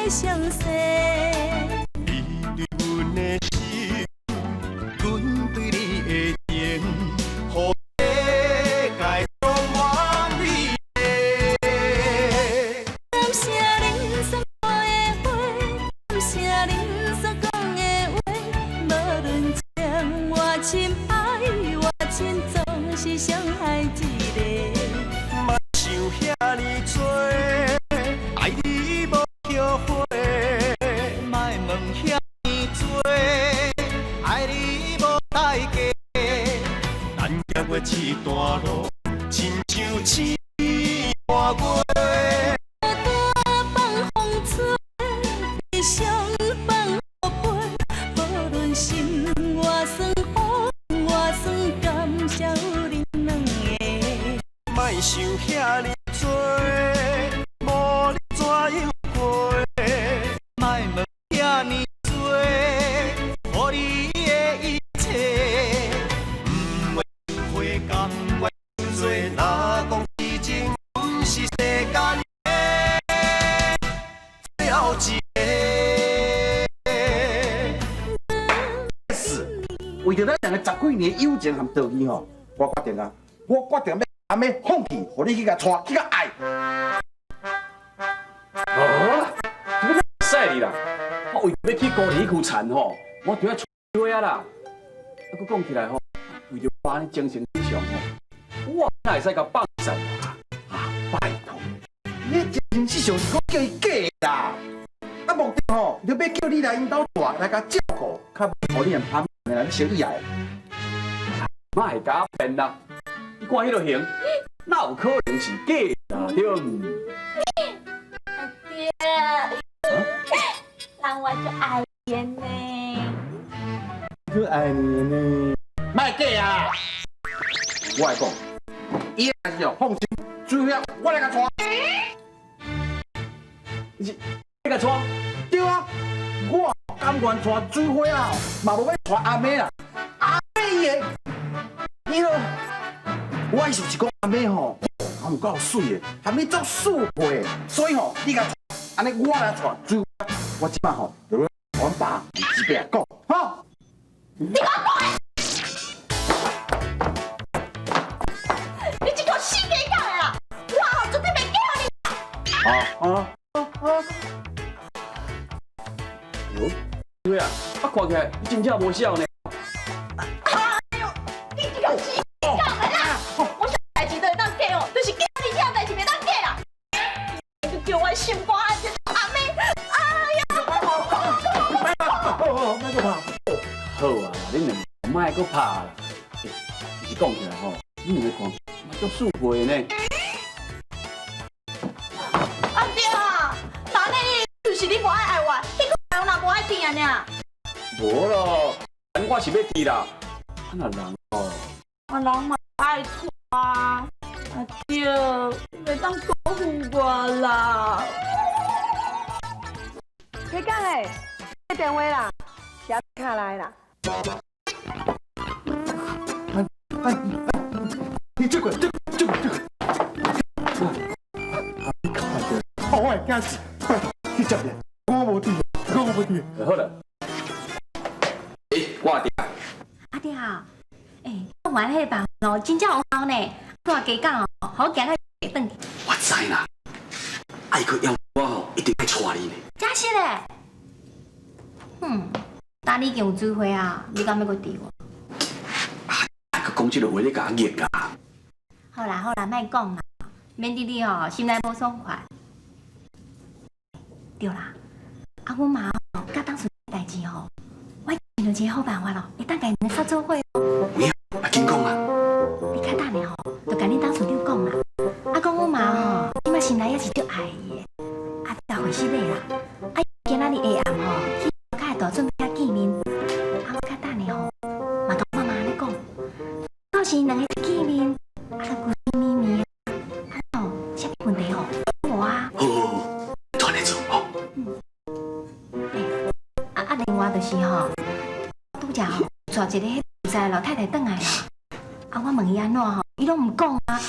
来相识。你对阮的心，阮对你的情，互世界充满美丽。感谢恁所播的花，感谢恁所讲的话，无论情我深爱我亲，总是相爱一个。莫想遐尼多，爱你无后悔。莫问遐尼多，爱你无代价。咱行过这段路，亲像千般月。放风吹，悲伤放雨飞，无论心外酸苦外酸，感谢有恁两个。莫想遐尼多，无你怎样过？莫问遐尼多，予你的一切。不愿后悔，甘愿做，若讲痴情，不是世间的最后一个。是，为着咱两个十几年的友情和道义吼，我决定要放弃，互你去甲带，去甲爱。哦，怎么使你啦？我为要去高丽去田吼，我就要出花啊啦。啊，佮讲起来吼，为着我安尼精神上吼，我哪会使甲放散啊？啊，拜托，你精神上是我叫伊假的啦。啊，目的吼，就要叫你来因兜住来甲照顾，较无互你人攀的人生意来。莫会甲我骗啦！你看迄落型，哪有可能是假啦？对唔？爹，人我就爱演呢。可爱你呢？莫假啊！我来讲，伊若是哦放心，最后我来甲带。你甲带？对啊，我甘愿带水花啊，嘛无要带阿妹啦。阿妹伊个，伊咯，我意思是讲阿妹吼，还有够水的，含你足素配，所以吼，你甲安尼我来带水花，我即摆吼就要阮爸这边讲，吼。你给我滚！你这个死鸡仔的啦！我吼绝对袂嫁互你。哟，对啊，啊看起来你真正无笑呢。哎呦，你这个死鸡仔的啦！我啥代志都会当嫁哦，就是嫁你这代志袂当嫁啦。你叫我心肝啊，这阿妹，哎呀！那个怕。好啊，恁两个莫搁拍啦。其实讲起来吼，恁两个看，嘛足素配呢。阿爹啊，那你就是你无爱我，迄个人若无爱听呢？无咯，我是要去啦。啊那人哦，啊人嘛爱拖啊，阿爹，袂当保护我啦。你讲诶，接电话啦，写卡来啦。你这个，好坏惊死！去接咧，我无听。好了，我爹。阿爹啊，讲完迄个办法哦，真正有效呢。我加讲哦，好行个会转去。我知啦，爱去要我吼，一定爱带你呢。真是嘞。但你已经有智慧啊，你敢要搁治我？佮讲这个话，你甲我热啊！好啦，莫讲啦，免得你吼心内无爽快。对啦，啊，阮妈吼，甲当初代志吼，我想到一个好办法咯，会当甲因合作伙。有影，啊，紧讲啊！你较等下吼，就甲恁当厝长讲啦。啊，讲阮妈吼，即摆心内也是足爱伊的，啊，甲回信你啦。啊，今仔日下暗吼，去较会大准备遐见面。啊，我较等下吼，嘛甲妈妈安尼讲，到时两个见面，啊，就关心咪咪啊，啊吼，啥物问题吼，无啊。好，转来做吼。啊，另外就是吼，拄则吼，带一个迄住在老太太转来啦。啊，我问伊安怎吼，伊拢唔讲啊。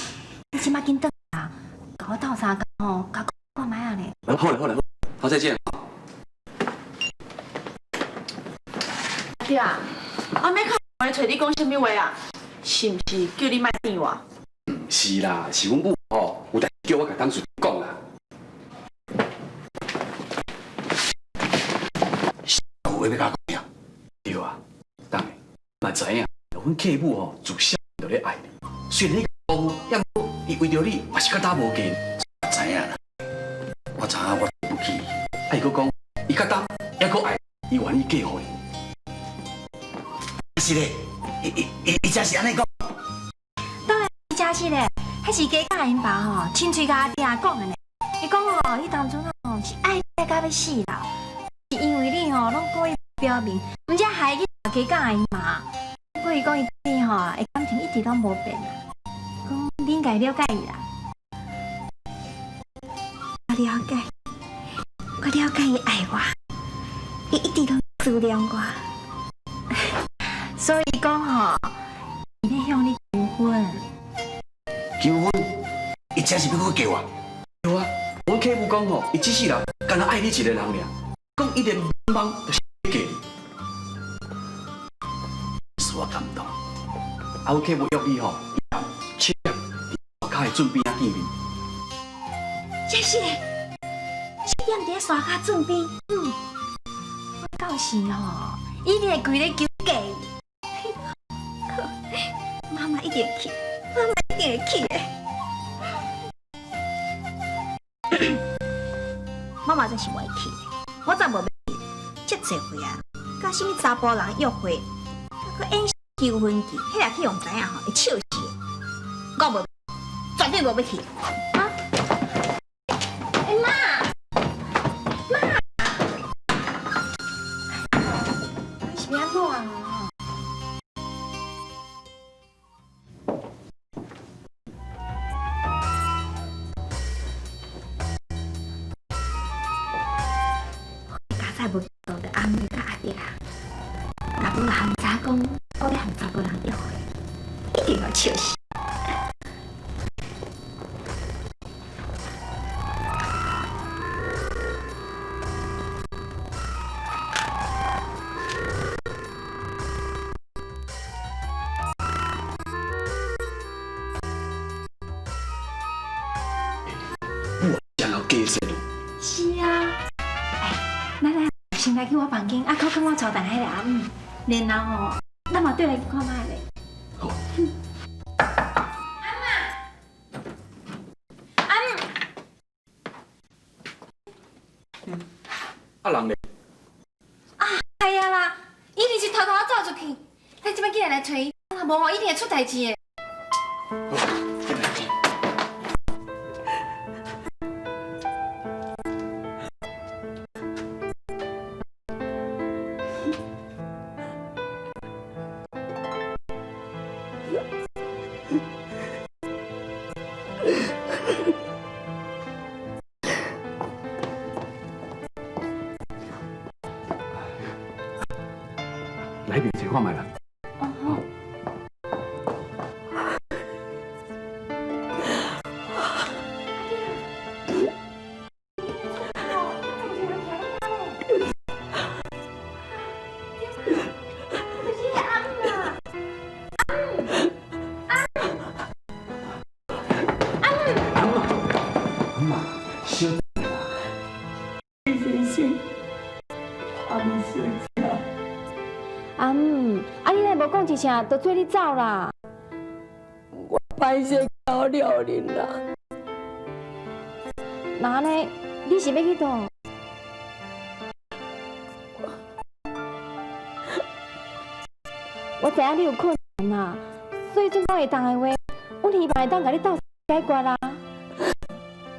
你即摆紧转啦，甲我斗相共吼，甲我看卖啊咧。好了，好，再见。姐，阿妹看我找你讲什么话啊？是不是叫你卖电话？是啦，是阮母吼，有代叫我甲当事讲啦。有话要甲我讲呀？对啊，当然，嘛知影，阮客母吼自小就咧爱你，虽然你讲，也无伊为着你嘛是较打无劲。知影啦，我知影我对不起，伊佫讲，伊较打，也佫爱，伊愿意嫁互你。是咧，伊真是安尼讲。当然，真是咧，迄是假甲因爸吼，亲嘴甲阿爹讲的呢。伊讲吼，伊当初吼是爱你甲要死啦，是因为你吼拢故意表明，毋则害伊假甲因妈。不过伊讲伊对你吼，的感情一直拢无变啦，讲你应该了解伊啦。我了解，我了解伊爱我，伊一直拢思念我。所以讲吼，伊咧向你求婚。求婚，伊真是要我嫁我？对啊，阮客户讲吼，伊这世人干那爱你一个人尔，讲一点忙就是嫁你，使我感动。啊，阮客户约你吼，7点伫山骹的准边仔见面。这是7点伫山骹准边，我到时吼，一定会跪咧求嫁伊。妈妈一定会去，妈妈一定会去的。妈妈真是袂去的，我才无要去。遮侪回啊，甲什么查甫人约会，佮演求婚记，迄个去用知影吼，会笑死的。我无，绝对无要去。啊！哎妈，你是要安怎啊？无做着阿妹甲阿爹啊，若无含查讲，我咧含查甫人约会，一定要笑死。我想要嫁谁？是啊，奶奶。先来去我房间，啊，靠跟我坐等迄个阿姆，然后吼，咱嘛对来去看卖咧。好。阿姆，啊人咧？啊，系啊啦，伊一定是偷偷走出去，咱即摆竟然来找伊，若无吼，一定会出代志的。来面前看卖啦。哦。阿妈，小等啦。阿姆，啊你若无讲一声，就做你走啦。我歹势搞了恁啦。那安尼，你是要去倒？我知影你有困难啦，所以种讲会当的话，阮希望会当甲你斗解决啦。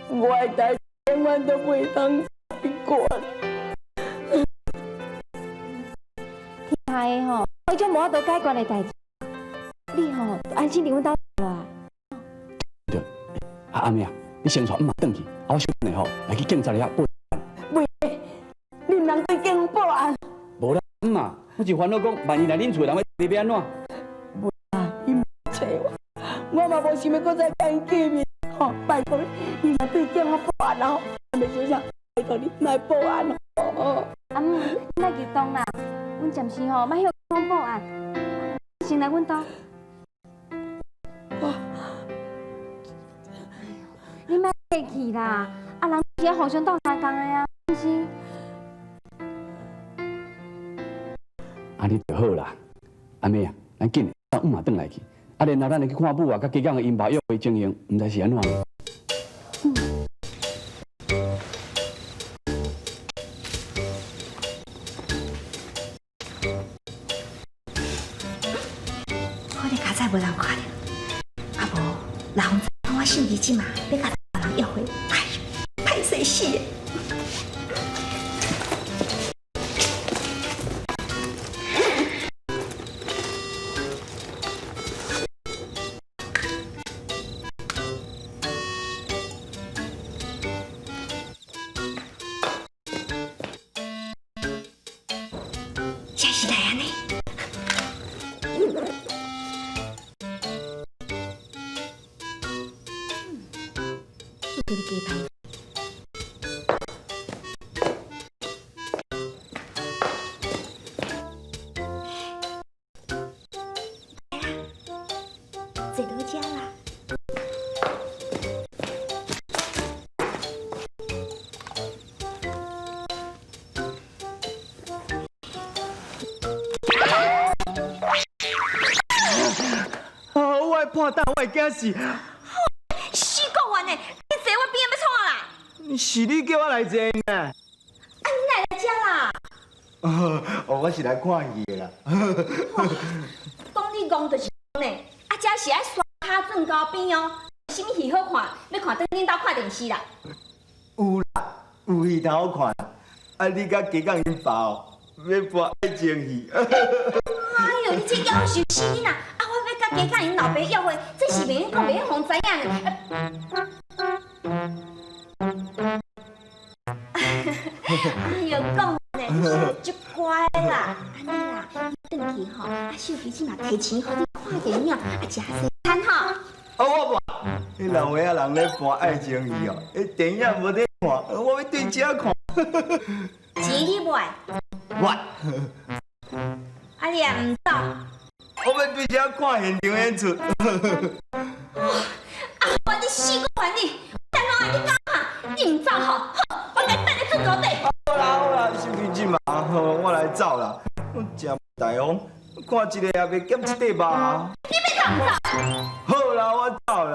我的代志永远都袂当解决。天的吼，迄种无法度解决的代志，你吼安心伫阮兜啦。对，阿妹啊，你先带姆转去，我小等下吼来去警察遐报案。袂，恁人对警报案。无啦，姆啊，我是烦恼讲，万一来恁厝人要你要安怎？袂啊，伊毋找我，我嘛无想要搁再甲伊见面。吼，拜托你，若对警报案啦，袂小声，拜托你来报案哦。阿姆，你莫激动啦，阮暂时吼莫向拢报案，先来阮兜。你莫客气啦，啊人是要互相斗相共的啊，是不是？安尼就好啦。安妹啊，咱紧到5嘛转来去。啊，然后咱来去看母啊，甲家港的阴谋约会情形，毋知是安怎。我的卡仔无人看着，啊无人知我手机即嘛要甲人约会，哎呦，歹势死的。现在是来安尼。给你鸡排。坐到家啦。我的破蛋，我会惊死。死讲完呢，你坐我边要创啦？是你叫我来坐呢？啊，你哪来遮啦？我是来看戏的啦。讲你讲就是讲呢，啊，遮是爱刷卡转高边哦。什么戏好看？要看等恁兜看电视啦。有啦，有戏通好看。啊，你甲家港因爸要播爱情戏。哎呦，你这夭寿死囡仔！啊，我要甲家港因老爸约会，这是袂用讲，袂用互知影的。哎呦，讲呢，你是足乖啦，安尼啦，你转去吼，啊，手机即嘛提前互你看电影，啊，食西餐吼。我无，迄老岁仔人咧播爱情戏哦，迄电影无得看，我要对遮看。钱你买，我，啊，你也唔走。我要对遮看现场演出。啊，我你死我还你，等我爱你讲哈，你唔走吼，好，我来等你出高地。好啦，手机即嘛，我来走啦。我真大方，看一个也袂减一块吧。你要走唔走？好啦，我走啦。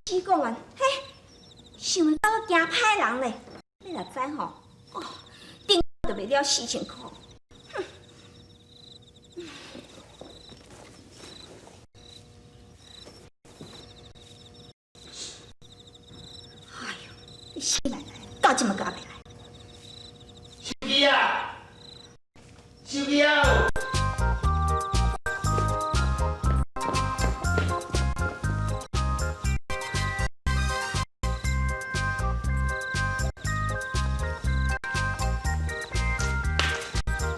死讲完，嘿，想到我惊歹人咧，你若知吼，哦，顶就卖了4000块。哎呦，你死来来，到这么搞袂来。手机啊，手机啊！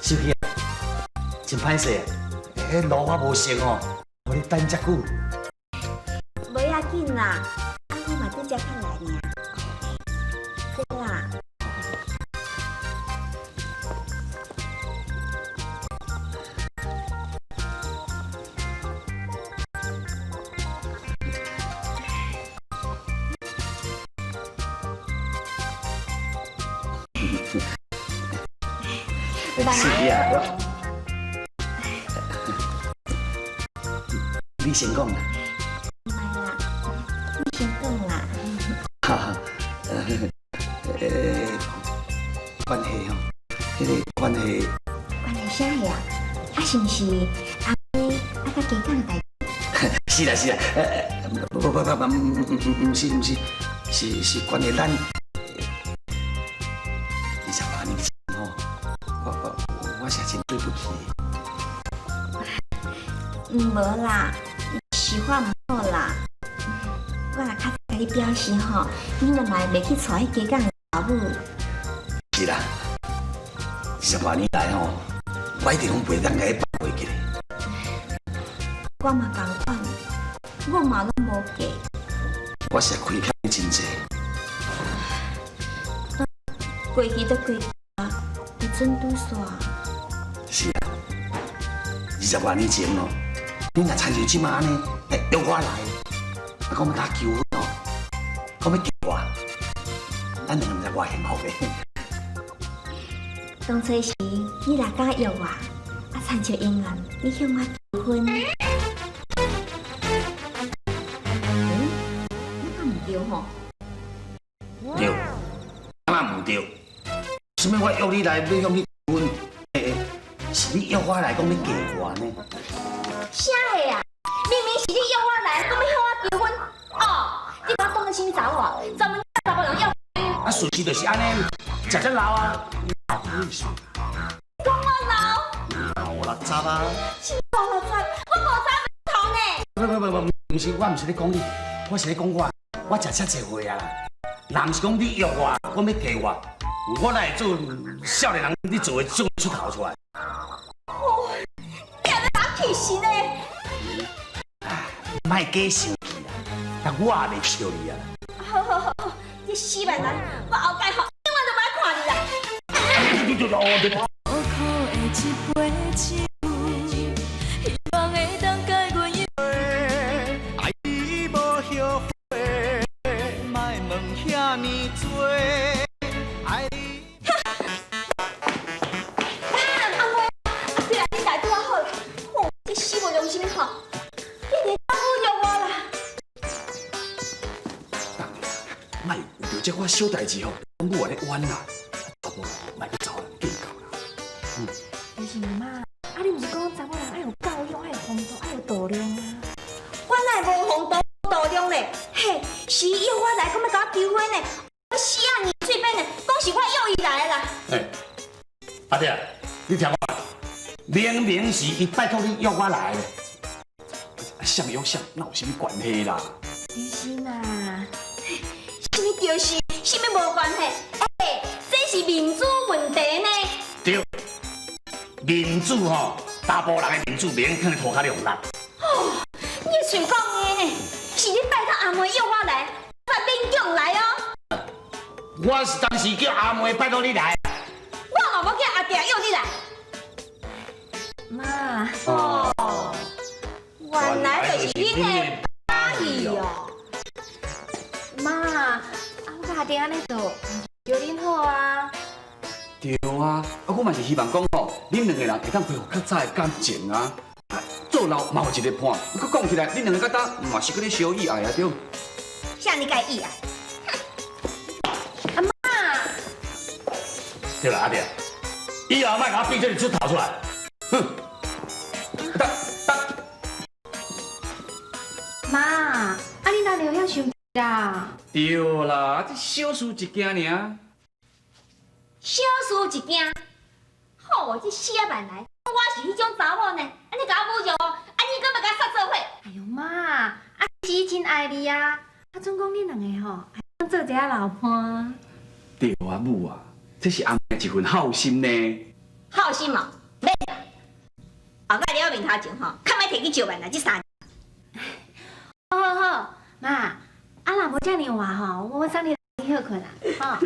手机啊，真歹势，迄路我无熟哦，互你等遮久。无要紧啦，啊，我嘛对遮较来尔。对啦。手机啊，你先讲啦。唔系啦，你先讲啦。哈哈，关系吼，迄个关系，关系啥呀？啊，是毋是阿妹啊甲家港的代志？是啦是啦，不是，是关于咱20多年前吼，我是真对不起。无啦，实话唔好啦。我若较甲你表示吼，你若嘛袂去娶迄家港的老母。是啦，20多年来吼，我一定拢袂当甲伊放袂记咧。我嘛共款，我嘛拢无嫁。我是亏欠你真济。过去都过去啊，你真拄煞。是啊，20多年前哦，恁若亲像即马安尼，约我来，讲要甲求婚哦，讲要求我，咱两个毋知偌幸福的。当初时你若敢约我，亲像姻缘，你向我求婚。你敢唔对吼？对，敢若唔对？什么我约你来要向你求婚？是你约我来讲要嫁我呢？啥个啊？明明是你约我来，讲要向我求婚。哦，你甲我讲个啥物查某？专门查某人约。啊，事实就是安尼，食只老啊。讲我老？我六十啊。是我六十，我50头呢。不是，我唔是咧讲你，我是咧讲我食遮济岁啊啦。人是讲你约我，讲要嫁我哪会做少年人你做的做出头出来？你还要打气死呢？莫假生气啦，但我也袂笑你啊。好，你死万人，我后盖好，永远都莫看你啦。苦苦的一杯酒，希望会当解阮忧。爱你无后悔，莫问遐尼多。爱你。阿妹，虽然你来对我好，你死无良心吼，你连当侮辱我啦！莫为着这款小代志吼，我话咧冤啦，查某人莫去找人计较啦。就是妈，你毋是讲查某人爱有教养、爱有风度、爱有度量啊？我哪会无风度、度量咧？嘿，是伊约我来，讲要甲我求婚呢。我死啊！你嘴边呢，讲是我约伊来的啦。阿弟，你听我讲，明明是伊拜托你约我来的。像有像，那有啥物关系啦？就是嘛，什么就是，什么无关系？这是民主问题呢。对，民主吼，大部分人的民主免可能涂骹用力。你想讲的呢？是你拜托阿妹约我来，我勉强来哦。我是当时叫阿妹拜托你来。我嘛要叫阿弟约你来。妈，原来就是恁的打意哦。妈，我甲阿弟安尼做，就恁好啊。对啊，我嘛是希望讲吼，恁两个人会当恢复较早的感情啊。做老嘛有一个伴，佮讲起来，恁两个搭嘛是搁咧小意爱啊对。啥你介意啊？阿妈，对啦，阿弟，以后莫甲我逼这里出头出来。哼！妈，你哪里有遐生气啦？对啦，这小事一件尔。小事一件，好，这死啊万来，我是迄种查某呢，安尼甲我侮辱哦，你敢要甲我杀做伙？哎呦妈，是真爱你啊！总讲恁两个吼，还当做一下老伴。对啊，母啊，这是阿妹一份好心呢。好心嘛，免啦。后摆了面头前吼，较莫摕去招万来这3年。好，妈，若无遮尔话吼，我送你去休困啦，吼。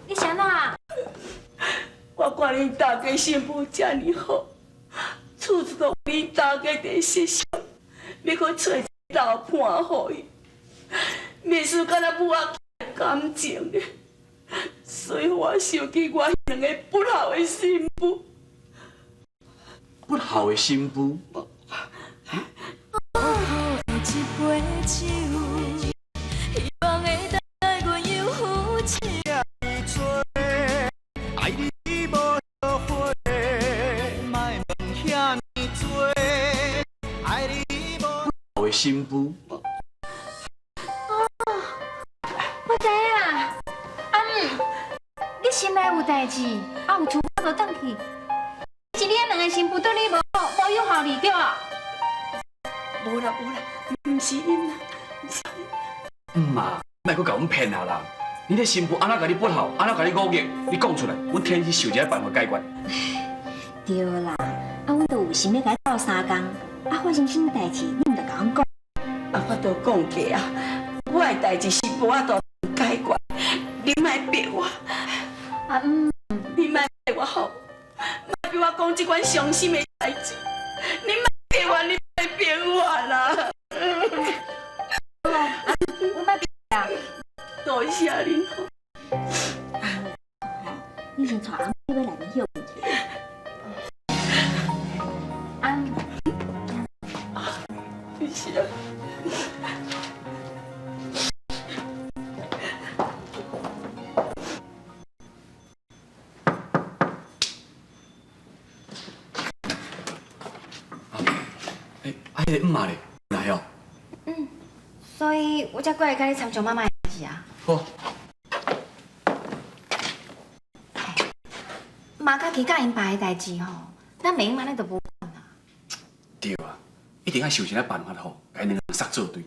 你想哪？我看恁大家幸福这么好，处处都恁大家在设想，要去找一个老伴互伊，袂输敢若母仔感情的，所以我想起我两个不好的媳妇。不好的新妇。苦苦的一杯酒，希望会当解阮忧愁。爱你无后悔，莫问遐尼多。爱你无好的新妇。我知影，你心内有代志，有厝我就转去。是你两个新妇对你无友好你对啊？无啦，毋是因啦，嘛，莫搁甲阮骗啊啦！你的新妇安怎甲你不好，安怎甲你误解，你讲出来，阮天去想一个办法解决。对啦，阮都有想要甲你斗3工，发生什么代志，你毋着甲阮讲，我都讲过啊，我的代志是无法度解决，你莫逼我，阿姆，你莫逼我好，莫逼我讲这款伤心的代志，你莫逼我，你莫逼我啦。我莫逼啦。多谢恁吼。你先带阿姆去买内面休困去。阿姆，是啊。迄个姆妈咧来哦。所以我才过来甲你参详妈妈的代志啊。好。妈甲其他因爸的代志吼，咱袂用安尼就无管啦。对啊，一定要想一个办法吼，甲因两个杀做对。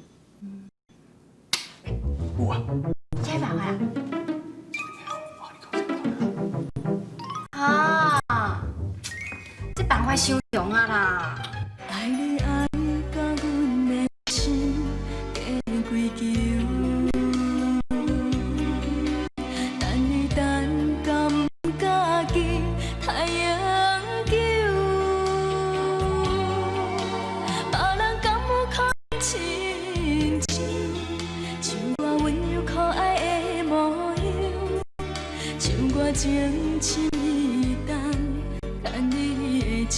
有啊。这办法啊？啊，这办法伤强啊啦！爱你爱甲阮的心加几球，等你等到不家己太阳球，别人敢有可能亲像像我温柔可爱的模样，像我情深意重牵你的手。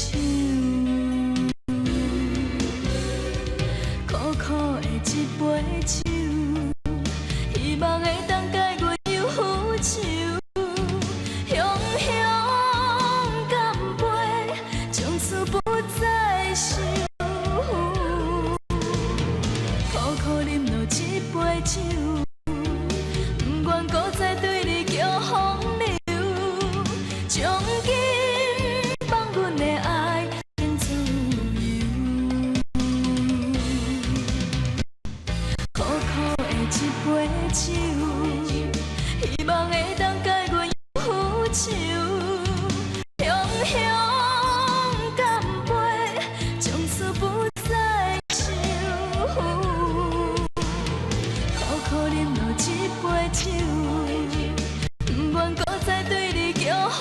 苦苦的一杯酒，希望会当解阮忧愁。雄雄干杯，从此不再想。苦苦饮落一杯酒，不愿搁再对你叫风流，从今放阮的爱变自由。苦苦的一杯酒，希望会当解阮忧愁。雄雄干杯，从此不再想。苦苦饮落一杯酒，不愿搁再对你叫风